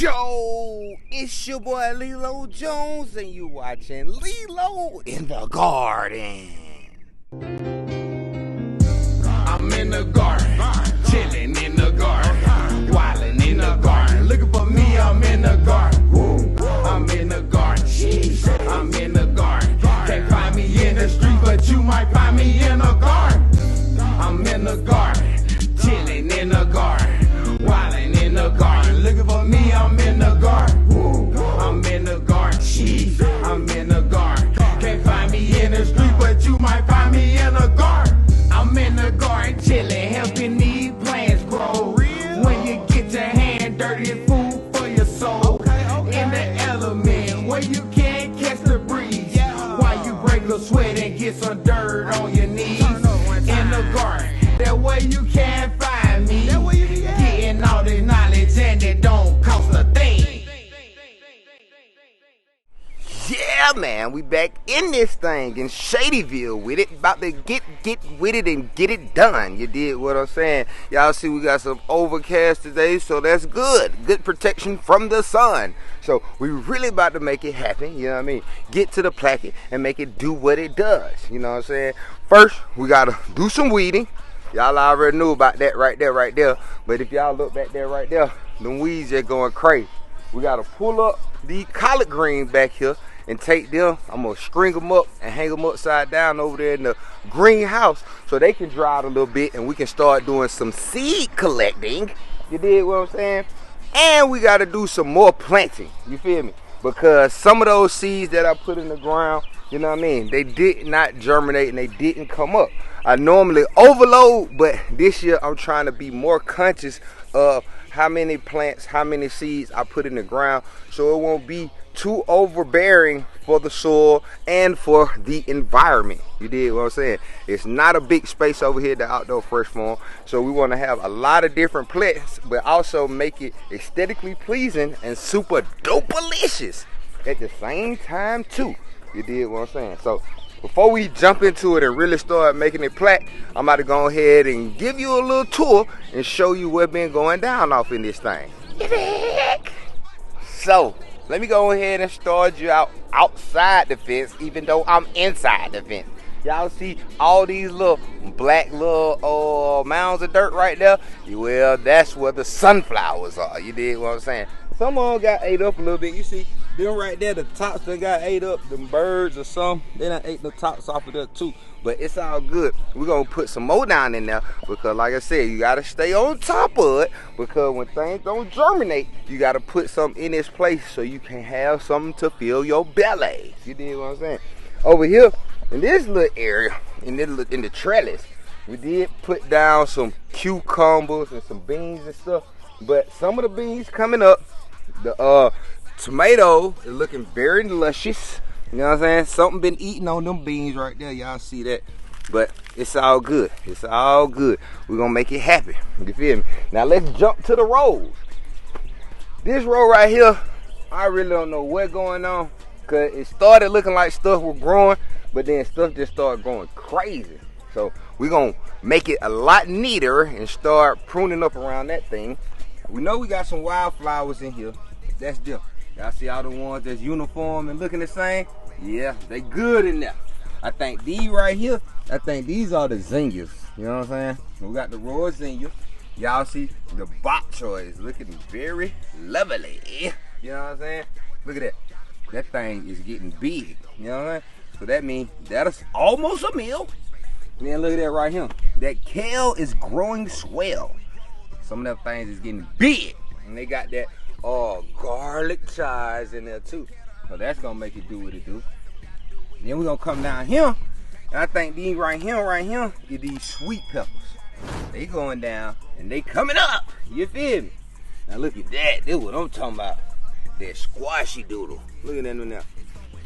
Yo, it's your boy Lelo Jones, and you watching Lelo in the Garden. I'm in the garden, chilling in the garden, wilding in the garden. Looking for me, I'm in the garden. I'm in the garden, I'm in the garden. Can't find me in the street, but you might find me in the garden. I'm in the garden, chilling in the garden, wilding in the garden. Looking for me, I'm in the garden. I'm in the garden, I'm in the garden. Can't find me in the street, but you might find me in the garden. I'm in the garden chillin', helping these plants grow. When you get your hand dirty, it's food for your soul. In the element, where you can't catch the breeze. While you break a sweat and get some dirt on your knees. In the garden, that way you can't find me. Getting all this knowledge and it don't cost a thing. Yeah, man, we back in this thing in Shadyville with it. About to get with it and get it done. You did what I'm saying. Y'all see we got some overcast today, so that's good. Good protection from the sun. So we really about to make it happen, you know what I mean? Get to the placket and make it do what it does, you know what I'm saying? First, we got to do some weeding. Y'all already knew about that right there. But if y'all look back there right there, them weeds are going crazy. We got to pull up the collard greens back here and take them. I'm going to string them up and hang them upside down over there in the greenhouse so they can dry out a little bit and we can start doing some seed collecting. You dig what I'm saying? And we got to do some more planting. You feel me? Because some of those seeds that I put in the ground, you know what I mean, they did not germinate and they didn't come up. I normally overload, but this year I'm trying to be more conscious of how many plants, how many seeds I put in the ground so it won't be too overbearing for the soil and for the environment. You did what I'm saying? It's not a big space over here, the outdoor fresh farm, so we want to have a lot of different plants but also make it aesthetically pleasing and super dope-alicious at the same time too. You did what I'm saying? So before we jump into it and really start making it plat, I'm about to go ahead and give you a little tour and show you what's been going down off in this thing. So let me go ahead and start you out outside the fence, even though I'm inside the fence. Y'all see all these little black little mounds of dirt right there? Well, that's where the sunflowers are. You dig what I'm saying? Some of them got ate up a little bit. You see them right there, the tops that got ate up, them birds or some, they done ate the tops off of there too. But it's all good. We're gonna put some more down in there because like I said, you gotta stay on top of it because when things don't germinate, you gotta put something in its place so you can have something to fill your belly. You dig what I'm saying? Over here, in this little area, in the trellis, we did put down some cucumbers and some beans and stuff. But some of the beans coming up, the tomato is looking very luscious. You know what I'm saying? Something been eating on them beans right there. Y'all see that? But it's all good. It's all good. We're going to make it happen. You feel me? Now let's jump to the rows. This row right here, I really don't know what's going on. Because it started looking like stuff was growing. But then stuff just started growing crazy. So we're going to make it a lot neater and start pruning up around that thing. We know we got some wildflowers in here. That's them. Y'all see all the ones that's uniform and looking the same? Yeah, they good in there. I think these right here, I think these are the zinnias. You know what I'm saying? We got the raw zinnia. Y'all see the bok choy is looking very lovely. You know what I'm saying? Look at that. That thing is getting big. You know what I'm saying? So that means that's almost a meal. And then look at that right here. That kale is growing swell. Some of them things is getting big. And they got that garlic chives in there too. So that's gonna make it do what it do. Then we're gonna come down here. And I think these right here, is these sweet peppers. They going down and they coming up. You feel me? Now look at that. That's what I'm talking about. That squashy doodle. Look at that one now.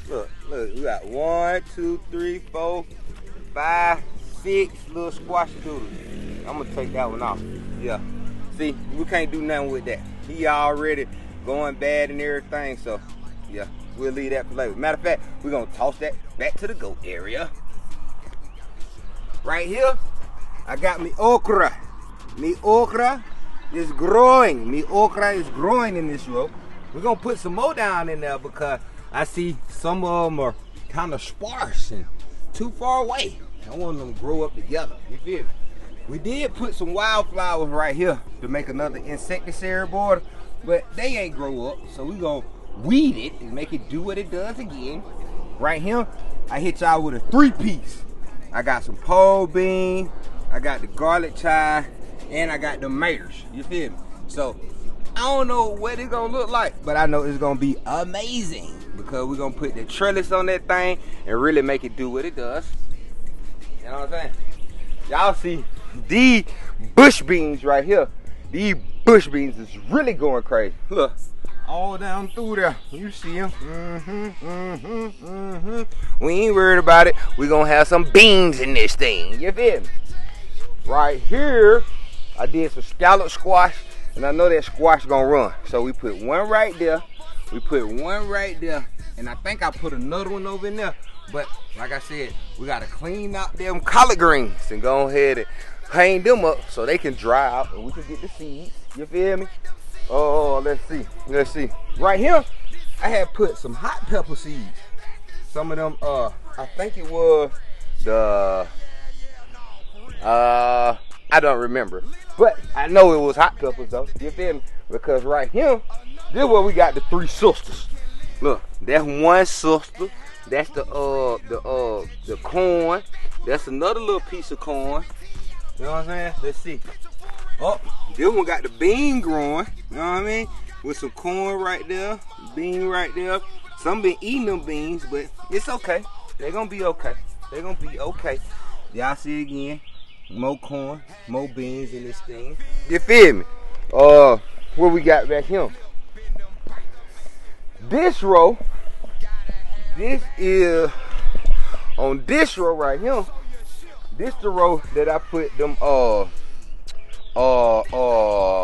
Look, we got 1, 2, 3, 4, 5, 6 little squashy doodles. I'm gonna take that one off. Yeah. See, we can't do nothing with that. He already going bad and everything, so yeah, we'll leave that for later. Matter of fact, we're gonna toss that back to the goat area. Right here, I got me okra. is growing. Me okra is growing in this row. We're gonna put some more down in there because I see some of them are kind of sparse and too far away. I want them to grow up together. You feel me? We did put some wildflowers right here to make another insecticide border, but they ain't grow up. So we gonna weed it and make it do what it does again. Right here, I hit y'all with a 3-piece. I got some pole bean, I got the garlic chive, and I got the tomatoes. You feel me? So I don't know what it's gonna look like, but I know it's gonna be amazing because we're gonna put the trellis on that thing and really make it do what it does. You know what I'm saying? Y'all see these bush beans right here. These bush beans is really going crazy. Look, all down through there. You see them? We ain't worried about it. We gonna have some beans in this thing. You feel me? Right here, I did some scallop squash. And I know that squash gonna run. So we put one right there. We put one right there. And I think I put another one over in there. But like I said, we gotta clean out them collard greens and go ahead and hang them up so they can dry out and we can get the seeds. You feel me? Oh, let's see. Let's see. Right here, I had put some hot pepper seeds. Some of them, I think it was the, I don't remember. But I know it was hot peppers though, you feel me? Because right here, this is where we got the 3 sisters. Look, that's one sister. That's the corn. That's another little piece of corn. You know what I'm saying? Let's see. Oh, this one got the bean growing. You know what I mean? With some corn right there, bean right there. Some been eating them beans, but it's okay. They're gonna be okay. They're gonna be okay. Y'all see again. More corn, more beans in this thing. You feel me? What we got back here? This row, this is on this row right here. This the row that I put them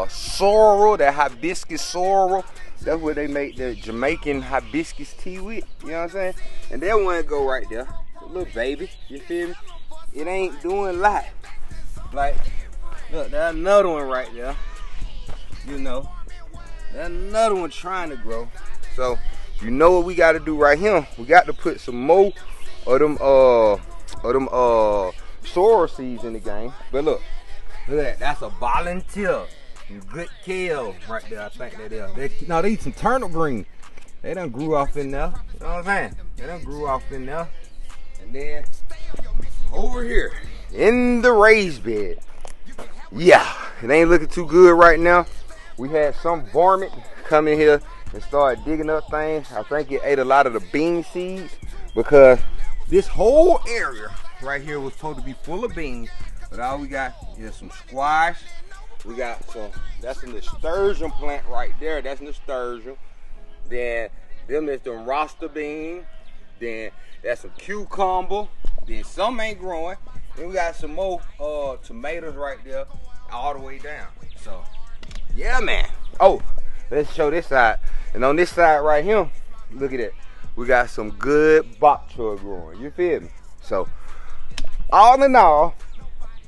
sorrel, that hibiscus sorrel. That's where they make the Jamaican hibiscus tea with. You know what I'm saying? And that one go right there. A little baby. You feel me? It ain't doing a lot. Like, look, there's another one right there. You know, there's another one trying to grow. So, you know what we got to do right here? We got to put some more of them sorrel seeds in the game. But look at that. That's a volunteer. Some good kale right there. I think that is. They eat some turnip green. They done grew off in there. You know what I'm saying? They done grew off in there. And then over here in the raised bed, yeah, it ain't looking too good right now. We had some varmint come in here and start digging up things. I think it ate a lot of the bean seeds because this whole area right here was supposed to be full of beans, but all we got is some squash. We got some, that's a nasturtium plant right there. That's nasturtium. Then them is them roster beans. Then that's some cucumber. Then some ain't growing. Then we got some more tomatoes right there all the way down. So, yeah, man. Oh, let's show this side. And on this side right here, look at it. We got some good bok choy growing. You feel me? So, all in all,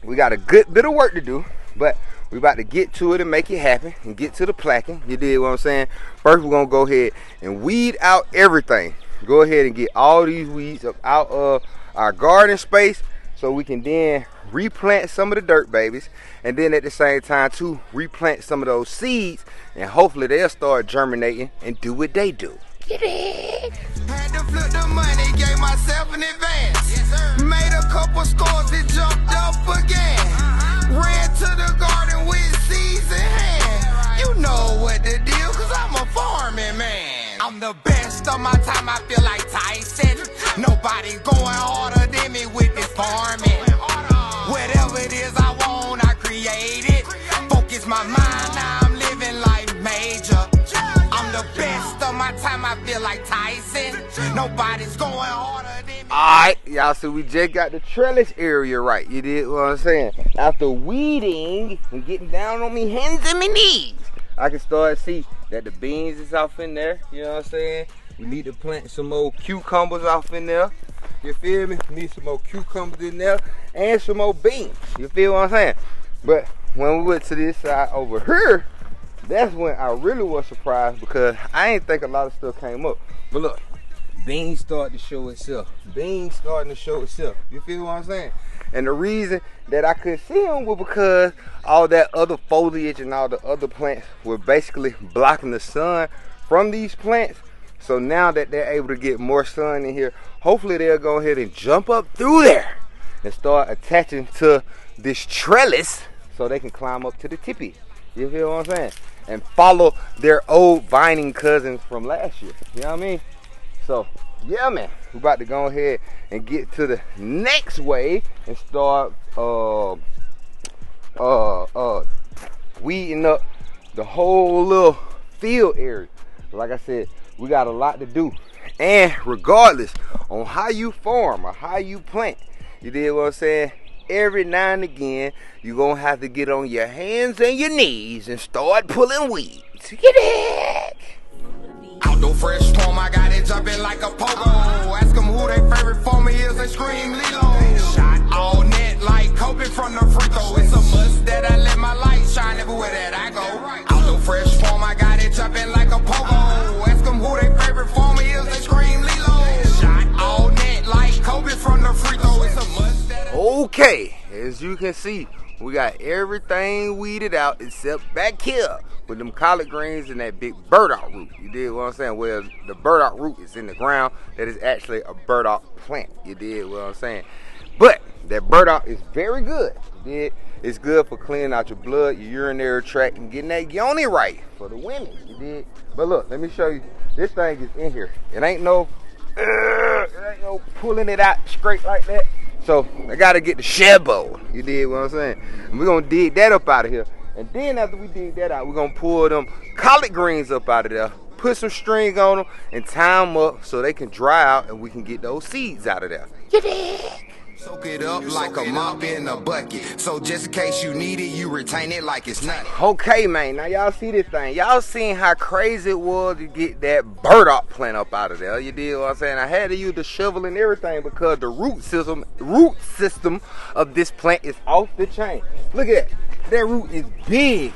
we got a good bit of work to do, but we about to get to it and make it happen and get to the placking. You dig what I'm saying? First, we're going to go ahead and weed out everything. Go ahead and get all these weeds up out of our garden space so we can then replant some of the dirt babies, and then at the same time too replant some of those seeds, and hopefully they'll start germinating and do what they do. Had to flip the money, gave myself an advance. Yes, sir. Made a couple scores, it jumped up again. Ran to the garden with seeds in hand. You know what the deal, cause I'm a farming man. I'm the best of my time, I feel like Tyson. Nobody going harder than me with this farming. Whatever it is I want, I create it. Focus my mind, now I'm living life major. I'm the best of my time, I feel like Tyson. Nobody's going harder than me. Alright, y'all, so we just got the trellis area right. You did what I'm saying? After weeding and getting down on me hands and me knees, I can start to see that the beans is off in there. You know what I'm saying? We need to plant some more cucumbers off in there. You feel me? We need some more cucumbers in there and some more beans. You feel what I'm saying? But when we went to this side over here, that's when I really was surprised because I ain't think a lot of stuff came up. But look, beans starting to show itself. Beans starting to show itself. You feel what I'm saying? And the reason that I couldn't see them was because all that other foliage and all the other plants were basically blocking the sun from these plants. So now that they're able to get more sun in here, hopefully they'll go ahead and jump up through there and start attaching to this trellis so they can climb up to the tippy. You feel what I'm saying? And follow their old vining cousins from last year. You know what I mean? So, yeah, man. We're about to go ahead and get to the next wave and start weeding up the whole little field area. Like I said, we got a lot to do. And regardless on how you farm or how you plant, you did what I'm saying? Every now and again, you're going to have to get on your hands and your knees and start pulling weeds. Get it? Outdoor fresh form, I got it jumping like a pogo. Ask them who their favorite former is, they scream Lelo. Shot all net like Kobe from the free throw. It's a must that I let my light shine everywhere that I go. Outdoor fresh form, I got it jumping like a pogo. Ask them who their favorite former is, they scream Lelo. Shot all net like Kobe from the free throw. It's a must that I... Okay, as you can see, we got everything weeded out except back here with them collard greens and that big burdock root. You did what I'm saying? Well, the burdock root is in the ground. That is actually a burdock plant. You did what I'm saying? But that burdock is very good. You did? It's good for cleaning out your blood, your urinary tract, and getting that yoni right for the women. You did? But look, let me show you. This thing is in here. It ain't no pulling it out straight like that. So I gotta get the shebo. You did what I'm saying? And we're gonna dig that up out of here. And then after we dig that out, we're gonna pull them collard greens up out of there, put some string on them, and tie them up so they can dry out and we can get those seeds out of there. You did? Soak it up like a mop in a bucket. So just in case you need it, you retain it like it's nothing. Okay, man. Now y'all see this thing. Y'all seen how crazy it was to get that burdock plant up out of there. You did what I'm saying? I had to use the shovel and everything because the root system of this plant is off the chain. Look at that. That root is big.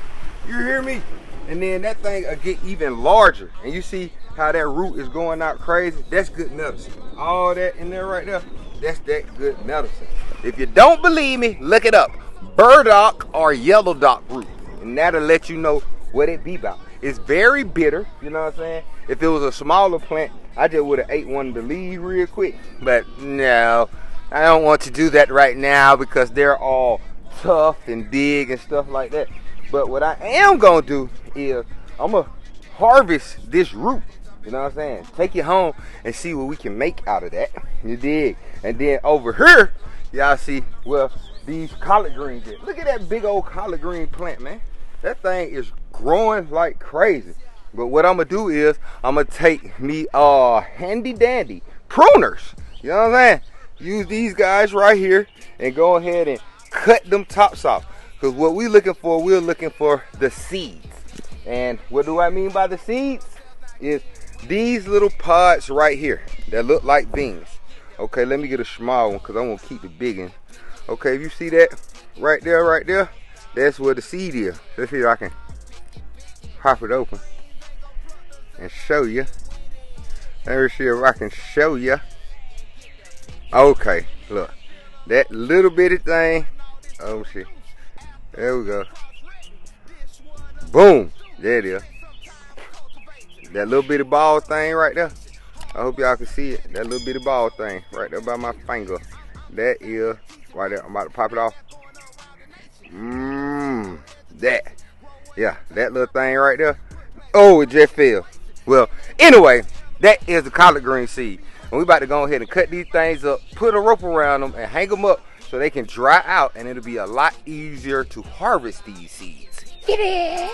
You hear me? And then that thing will get even larger. And you see how that root is going out crazy? That's good medicine. All that in there right there, that's that good medicine. If you don't believe me, look it up. Burdock or yellow dock root. And that'll let you know what it be about. It's very bitter, you know what I'm saying? If it was a smaller plant, I just would have ate one of the leaves real quick. But no, I don't want to do that right now because they're all tough and big and stuff like that. But what I am gonna do is I'm gonna harvest this root. You know what I'm saying? Take it home and see what we can make out of that. You dig? And then over here, y'all see, well, these collard greens. Look at that big old collard green plant, man. That thing is growing like crazy. But what I'm gonna do is I'm gonna take me handy dandy pruners. You know what I'm saying? Use these guys right here and go ahead and cut them tops off. Because what we're looking for the seeds. And what do I mean by the seeds? Is these little pods right here that look like beans. Okay, let me get a small one because I want to keep the big one. Okay, if you see that right there, that's where the seed is. Let's see if I can pop it open and show you. Let me see if I can show you. Okay, look. That little bitty thing. Oh, shit. There we go. Boom. There it is. That little bitty ball thing right there. I hope y'all can see it. That little bitty ball thing right there by my finger. That is right there. I'm about to pop it off. That. Yeah, that little thing right there. Oh, it just fell. Well, anyway, that is the collard green seed. And we about to go ahead and cut these things up, put a rope around them, and hang them up so they can dry out, and it'll be a lot easier to harvest these seeds. Get it?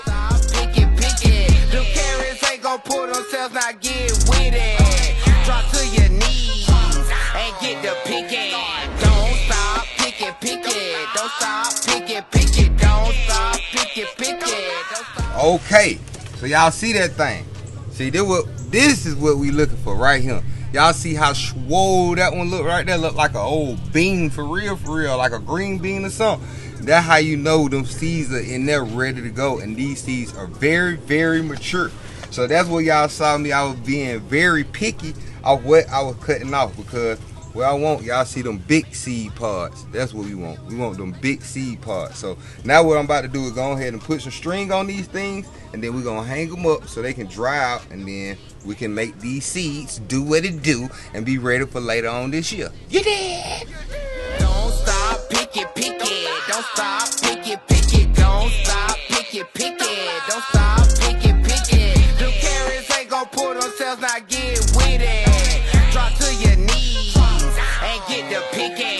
Pick it. Them carrots ain't gon' pull themselves, not get with it. Drop to your knees and get the picking. Don't stop, pick it. Don't stop, pick it. Don't stop, pick it. Okay, so y'all see that thing? See, this is what we looking for right here. Y'all see how swole that one look right there? Look like an old bean for real, like a green bean or something. That's how you know them seeds are in there ready to go. And these seeds are very, very mature. So that's what y'all saw me. I was being very picky of what I was cutting off, because what I want, y'all see them big seed pods. That's what we want. We want them big seed pods. So now what I'm about to do is go ahead and put some string on these things, and then we're going to hang them up so they can dry out, and then we can make these seeds do what it do and be ready for later on this year. You did! Don't stop, pick it, pick it. Don't stop, pick it, pick it. Don't stop, pick it, pick it. Don't stop, pick it, pick it. The carrots ain't gon' pull themselves, not get with it. Drop to your knees and get the pick it.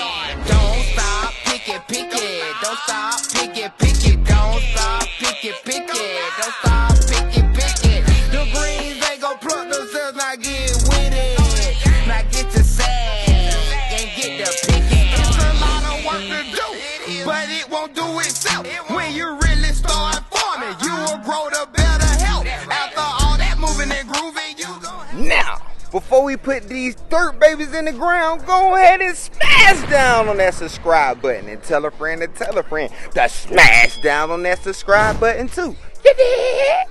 Don't stop, pick it, pick it. Don't stop, pick it, pick it. Don't stop, pick it, pick it. Don't stop, pick it, pick it. The greens ain't gon' pluck themselves, not get with it. Not get to sag and get the pick it. It's a lot of work to do, but it won't do itself. When you really start farming, you will grow the better health. After all that moving and grooving, you gon' Now, before we put these dirt babies in the ground, go ahead and smash down on that subscribe button and tell a friend to smash down on that subscribe button too. You dig?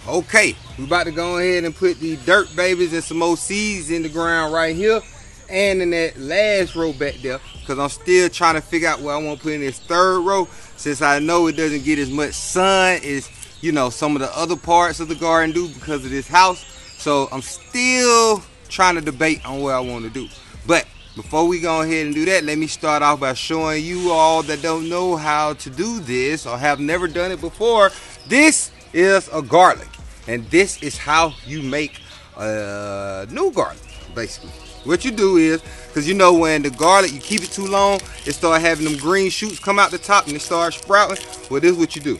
Okay, we about to go ahead and put these dirt babies and some more seeds in the ground right here and in that last row back there, because I'm still trying to figure out what I want to put in this third row, since I know it doesn't get as much sun as, you know, some of the other parts of the garden do because of this house. So I'm still trying to debate on what I want to do. But before we go ahead and do that, let me start off by showing you all that don't know how to do this or have never done it before. This is a garlic, and this is how you make a new garlic, basically. What you do is, because you know when the garlic, you keep it too long, it start having them green shoots come out the top and it starts sprouting. Well, this is what you do.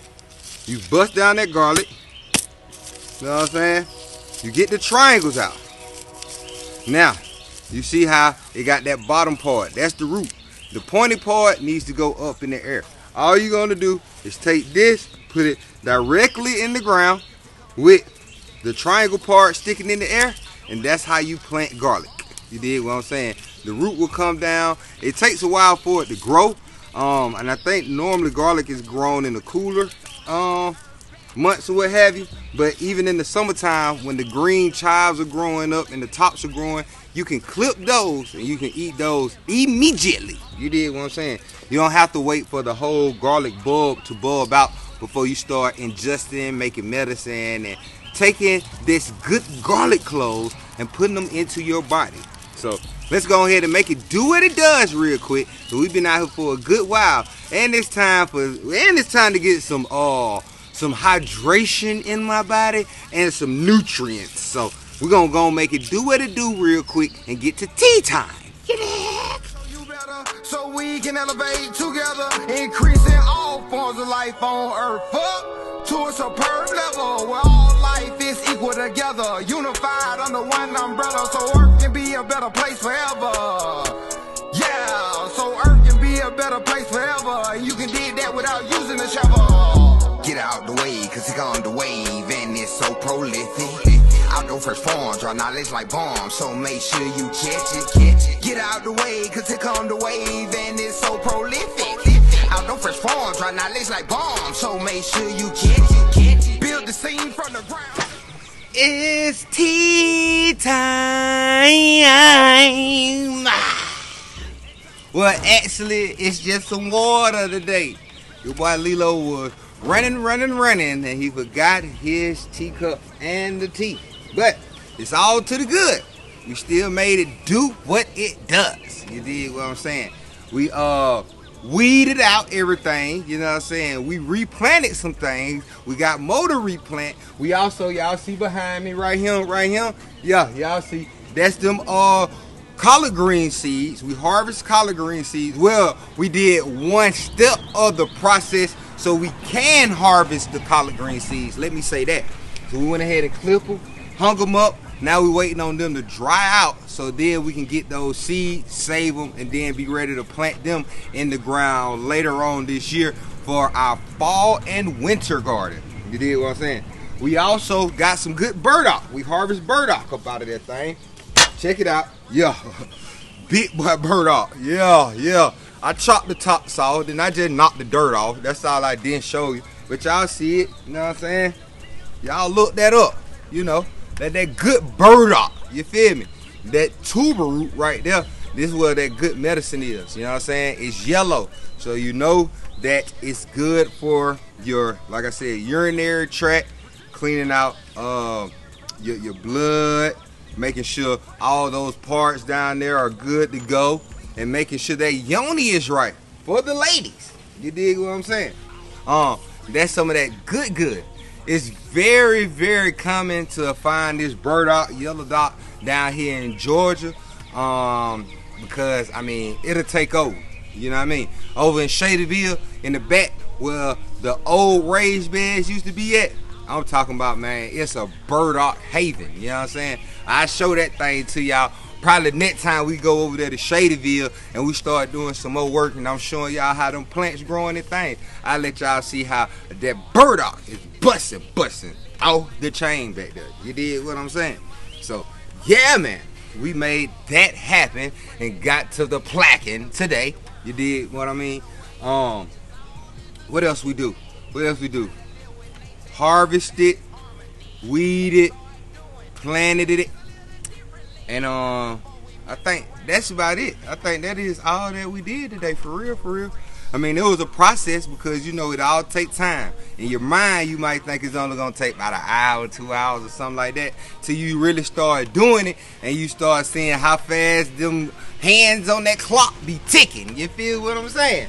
You bust down that garlic. You know what I'm saying? You get the triangles out. Now, you see how it got that bottom part. That's the root. The pointy part needs to go up in the air. All you're going to do is take this, put it directly in the ground with the triangle part sticking in the air, and that's how you plant garlic. You dig what I'm saying? The root will come down. It takes a while for it to grow. And I think normally garlic is grown in the cooler months or what have you. But even in the summertime, when the green chives are growing up and the tops are growing, you can clip those and you can eat those immediately. You dig what I'm saying? You don't have to wait for the whole garlic bulb to bulb out before you start ingesting, making medicine, and taking this good garlic cloves and putting them into your body. So let's go ahead and make it do what it does real quick. So we've been out here for a good while, and it's time to get some hydration in my body and some nutrients. So we're gonna go make it do what it do real quick and get to tea time. Get it? so we can elevate together, increasing all forms of life on earth up to a superb level where all life is equal together, unified under one umbrella, so earth can be a better place forever. Yeah, so earth can be a better place forever, and you can dig that without using a shovel. Get out the way, cause it's on the wave, and it's so prolific. Outdoor first form, draw knowledge like bombs, so make sure you catch it. Get out the way, cause here come the wave, and it's so prolific. Outdoor first form, draw knowledge like bombs, so make sure you catch it. Build the scene from the ground. It's tea time. Well, actually, it's just some water today. Your boy Lelo was running, and he forgot his teacup and the tea. But it's all to the good. We still made it do what it does. You dig what I'm saying? We weeded out everything, you know what I'm saying? We replanted some things. We got more to replant. We also, y'all see behind me right here? Yeah, y'all see, that's them collard green seeds. We harvest collard green seeds. Well, we did one step of the process so we can harvest the collard green seeds. Let me say that. So we went ahead and clipped them, hung them up. Now we're waiting on them to dry out so then we can get those seeds, save them, and then be ready to plant them in the ground later on this year for our fall and winter garden. You dig what I'm saying? We also got some good burdock. We harvest burdock up out of that thing. Check it out. Yeah. Big boy burdock. Yeah. I chopped the tops off, then I just knocked the dirt off. That's all I didn't show you. But y'all see it, you know what I'm saying? Y'all look that up, you know. That good burdock, you feel me? That tuber root right there, this is where that good medicine is, you know what I'm saying? It's yellow, so you know that it's good for your, like I said, urinary tract, cleaning out your blood, making sure all those parts down there are good to go, and making sure that yoni is right for the ladies. You dig what I'm saying? That's some of that good. It's very, very common to find this burdock, yellow dock down here in Georgia, because I mean it'll take over. You know what I mean? Over in Shadyville, in the back where the old raised beds used to be at, I'm talking about, man, it's a burdock haven. You know what I'm saying? I show that thing to y'all. Probably next time we go over there to Shadyville and we start doing some more work, and I'm showing y'all how them plants growing and things. I'll let y'all see how that burdock is busting off the chain back there. You did what I'm saying? So, yeah, man, we made that happen and got to the placking today. You did what I mean? What else we do? Harvested, weeded, planted it. And I think that's about it. I think that is all that we did today, for real. I mean, it was a process because, you know, it all takes time. In your mind, you might think it's only going to take about an hour, 2 hours or something like that till you really start doing it and you start seeing how fast them hands on that clock be ticking. You feel what I'm saying?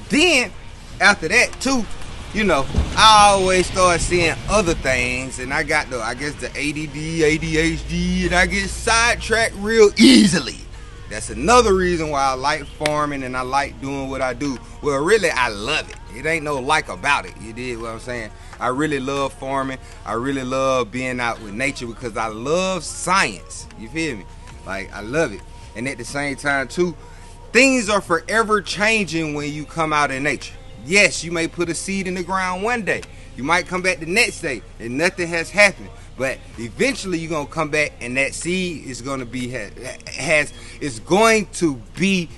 Then, after that, too, you know, I always start seeing other things, and I got the ADD, ADHD, and I get sidetracked real easily. That's another reason why I like farming and I like doing what I do. Well, really, I love it. It ain't no like about it. You did what I'm saying? I really love farming. I really love being out with nature because I love science. You feel me? Like, I love it. And at the same time, too, things are forever changing when you come out in nature. Yes, you may put a seed in the ground one day. You might come back the next day and nothing has happened. But eventually you're gonna come back and that seed is gonna be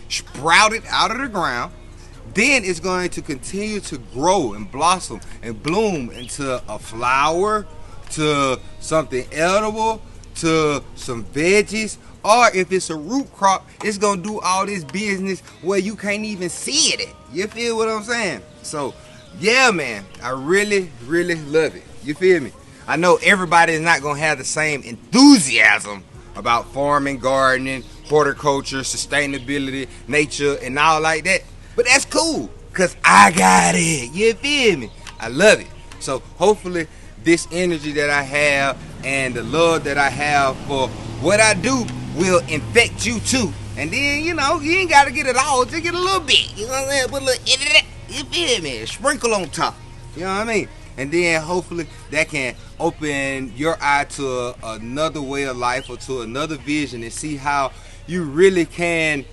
sprouted out of the ground. Then it's going to continue to grow and blossom and bloom into a flower, to something edible, to some veggies. Or if it's a root crop, it's gonna do all this business where you can't even see it at. You feel what I'm saying? So, yeah, man, I really, really love it. You feel me? I know everybody is not gonna have the same enthusiasm about farming, gardening, horticulture, sustainability, nature, and all like that. But that's cool, cause I got it. You feel me? I love it. So hopefully this energy that I have and the love that I have for what I do will infect you too. And then, you know, you ain't gotta get it all, just get a little bit. You know what I'm saying? Put a little, you feel me? Sprinkle on top. You know what I mean? And then hopefully that can open your eye to another way of life or to another vision and see how you really can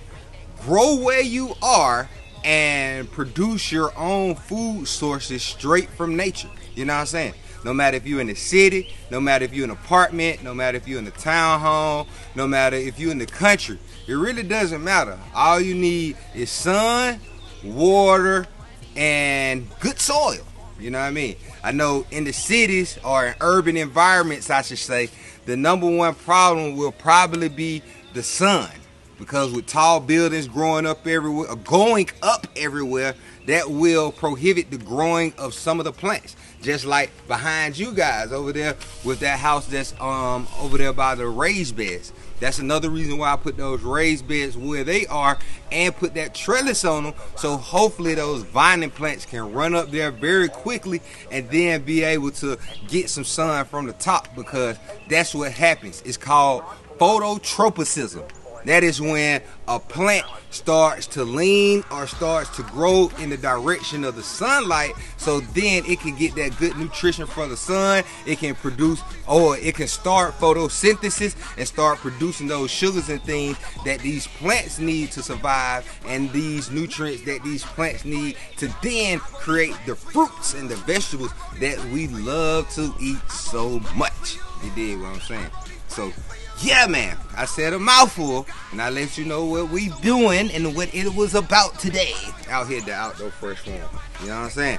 grow where you are and produce your own food sources straight from nature. You know what I'm saying? No matter if you're in the city, no matter if you're in an apartment, no matter if you're in a townhome, no matter if you're in the country, it really doesn't matter. All you need is sun, water, and good soil. You know what I mean? I know in the cities or in urban environments, I should say, the number one problem will probably be the sun. Because with tall buildings going up everywhere, that will prohibit the growing of some of the plants. Just like behind you guys over there with that house that's over there by the raised beds. That's another reason why I put those raised beds where they are and put that trellis on them, so hopefully those vining plants can run up there very quickly and then be able to get some sun from the top, because that's what happens. It's called phototropism. That is when a plant starts to lean or starts to grow in the direction of the sunlight, so then it can get that good nutrition from the sun. It can produce, or it can start photosynthesis and start producing those sugars and things that these plants need to survive, and these nutrients that these plants need to then create the fruits and the vegetables that we love to eat so much. You dig what I'm saying? So, yeah, man, I said a mouthful, and I let you know what we doing and what it was about today out here at the Outdoor Fresh Farm. You know what I'm saying?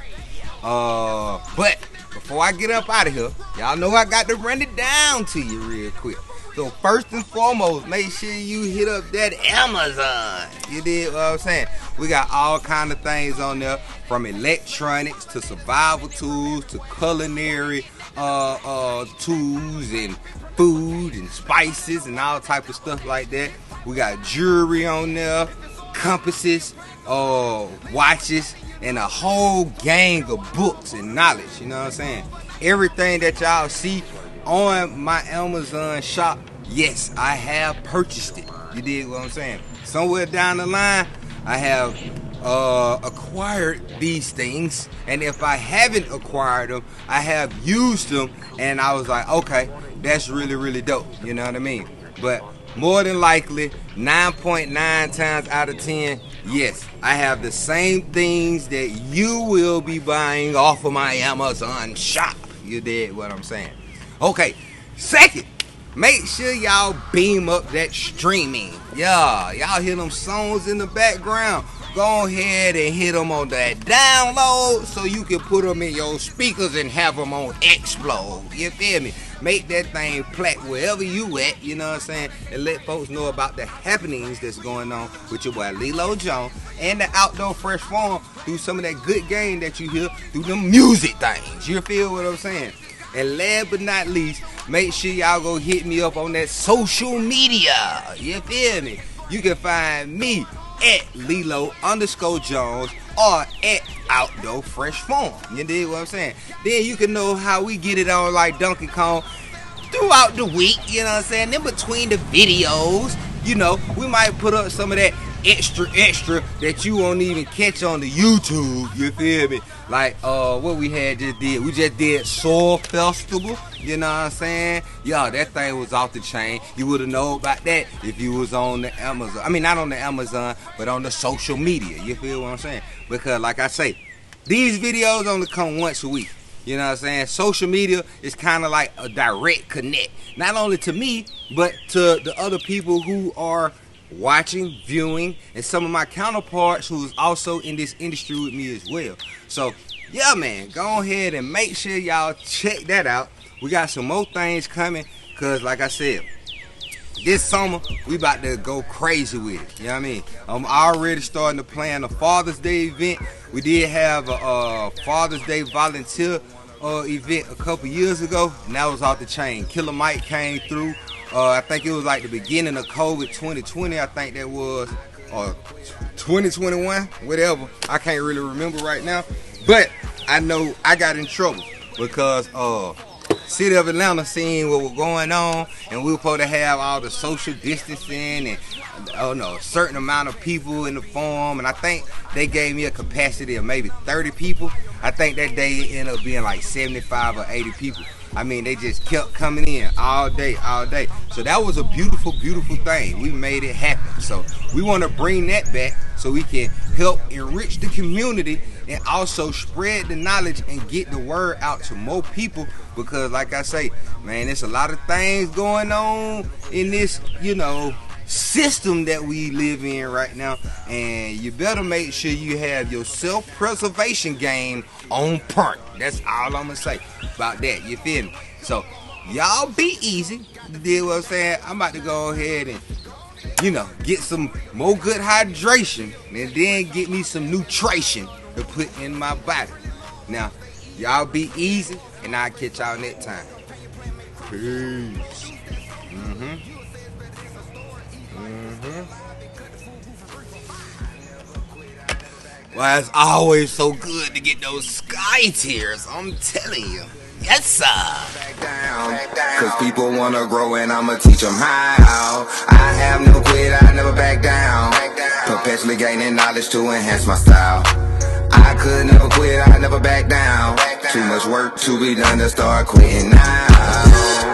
But before I get up out of here, y'all know I got to run it down to you real quick. So first and foremost, make sure you hit up that Amazon. You did what I'm saying? We got all kind of things on there, from electronics to survival tools to culinary tools and food and spices and all type of stuff like that. We got jewelry on there, compasses, watches, and a whole gang of books and knowledge. You know what I'm saying? Everything that y'all see on my Amazon shop, yes, I have purchased it. You did what I'm saying? Somewhere down the line, I have acquired these things, and if I haven't acquired them, I have used them, and I was like, okay, that's really, really dope. You know what I mean? But more than likely, 9.9 times out of 10, yes, I have the same things that you will be buying off of my Amazon shop. You did what I'm saying? Okay, second, make sure y'all beam up that streaming. Yeah, y'all hear them songs in the background. Go ahead and hit them on that download so you can put them in your speakers and have them on explode. You feel me? Make that thing plaque wherever you at, you know what I'm saying? And let folks know about the happenings that's going on with your boy Lelo Jones and the Outdoor Fresh Farm through some of that good game that you hear through the music things. You feel what I'm saying? And last but not least, make sure y'all go hit me up on that social media. You feel me? You can find me at Lelo_Jones or at Outdoor Fresh Farm. You dig what I'm saying? Then you can know how we get it on like Donkey Kong throughout the week. You know what I'm saying? In between the videos, you know, we might put up some of that extra that you won't even catch on the YouTube. You feel me? Like what we just did Soul Festival. You know what I'm saying? Yo, that thing was off the chain. You would have known about that if you was on the Amazon. I mean, not on the Amazon, but on the social media. You feel what I'm saying? Because like I say, these videos only come once a week. You know what I'm saying? Social media is kind of like a direct connect. Not only to me, but to the other people who are watching, viewing, and some of my counterparts who's also in this industry with me as well. So, yeah, man, go ahead and make sure y'all check that out. We got some more things coming, because like I said, this summer, we about to go crazy with it. You know what I mean? I'm already starting to plan a Father's Day event. We did have a Father's Day volunteer event a couple years ago, and that was off the chain. Killer Mike came through. I think it was like the beginning of COVID 2020. I think that was 2021, whatever. I can't really remember right now. But I know I got in trouble because City of Atlanta seen what was going on, and we were supposed to have all the social distancing and a certain amount of people in the farm, and I think they gave me a capacity of maybe 30 people. I think that day ended up being like 75 or 80 people. I mean, they just kept coming in all day. So that was a beautiful, beautiful thing. We made it happen. So we want to bring that back so we can help enrich the community and also spread the knowledge and get the word out to more people. Because like I say, man, there's a lot of things going on in this, system that we live in right now. And you better make sure you have your self-preservation game on point. That's all I'm going to say about that. You feel me? So, y'all be easy. You dig what I'm saying? I'm about to go ahead and, get some more good hydration and then get me some nutrition to put in my body. Now, y'all be easy, and I'll catch y'all next time. Peace. Well, it's always so good to get those sky tears, I'm telling you. Yes, sir. Back down, cause people wanna grow and I'ma teach them how. I have no quit, I never back down. Perpetually gaining knowledge to enhance my style. I could never quit, I never back down. Too much work to be done to start quitting now.